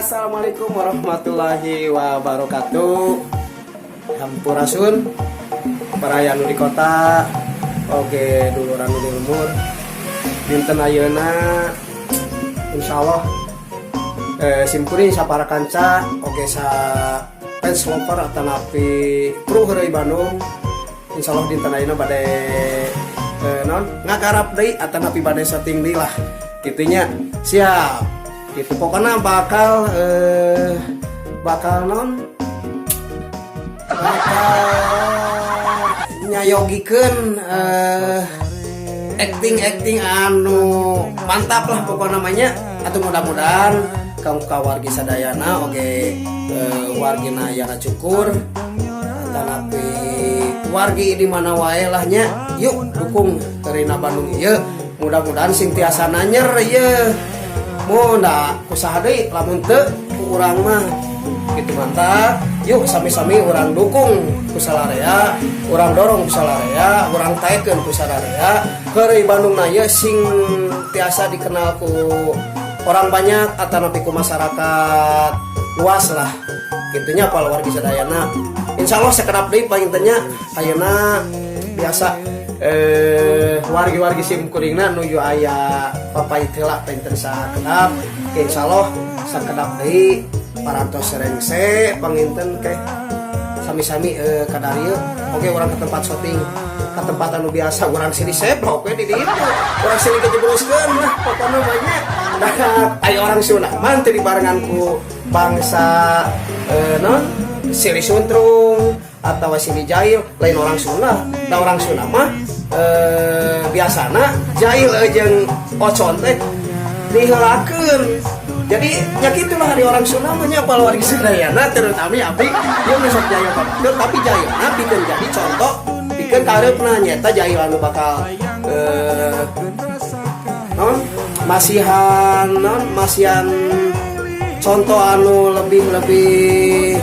Assalamualaikum warahmatullahi wabarakatuh. Hampurasun para anu di kota, oge duluran nu di lembur. Dinten ayeuna insyaallah simkuring sapara kanca oge sa fans lover atanapi kru heureuy Bandung. Insyaallah dinten ayeuna bade ngagarap deui atanapi bade setting deui lah. Kitunya siap. Gitu pokoknya bakal nyayogikeun acting anu mantap lah pokoknya namanya. Atau mudah-mudahan kamu wargi sadayana oge wargina yana cukur tanapi wargi di mana wae lahnya. Yuk dukung Terina Bandung ieu. Mudah-mudahan sing tiasa nanyer ieu. Munda usaha deui lamun teu ku urang mah kitu mantap. Yuk sami-sami urang dukung ku salarea, urang dorong ku salarea, urang taekeun ku salarea. Heureuy Bandungna ieu sing tiasa dikenal ku orang banyak atanapi ku masyarakat luas lah. Kitunya pal wargi sadayana. Insyaallah sakedap deui paling tanya ayeuna biasa wargi-wargi simkuringna nuju aya papai teula penten sakedap. Insyaallah sakedap deui parantos serengse panginten ke sami-sami kadarieu oge urang ke tempat syuting ka tempat anu biasa urang sini seblok we di ditu urang sini kejebruskeun lah pokona banyak aya orang Sunda man teu dibarengan ku bangsa non Siri Suntrung atau sini Jail lain orang Sunda. Da orang Sunda mah biasana Jail jeung ocon teh diheulakeun. Jadi nya kitulah di orang Sunda mah nya pal wargi sadayana terutama abdi ieu besok Jail kabatur tapi Jailna pikeun jadi contoh pikeun kareupna nyata Jail anu bakal masihan contoh anu lebih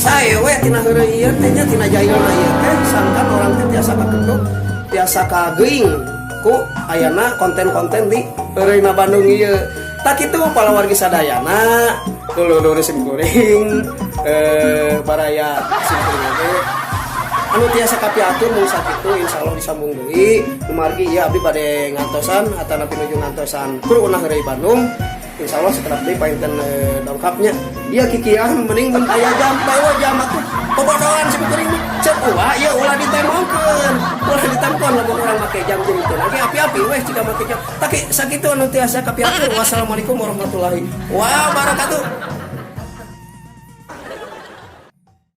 saya we tina heureuy ieu teh nya tina Jailna ieu teh sangkan orang teh tiasa kakenduk tiasa kageuing ku ayana konten-konten di heureuy Bandung ieu. Tak kitu pala wargi sadayana dulur-dulur simkuring baraya simkuring ge anu tiasa kapiatur mung sakitu insyaallah disambung deui kumargi ieu abdi bade ngantosan atanapi nuju ngantosan kuruna heureuy Bandung. Insyaallah setelah deui painten dongkapnya ieu kikian mending mun aya jam bae jam atuh bobodohan simkuring cek ieu ulah ditemongkeun lamun urang make jam gitu lagi api-api weh jika make jam tapi sakitu anu tiasa kapiatur. Wassalamualaikum warahmatullahi wabarakatuh.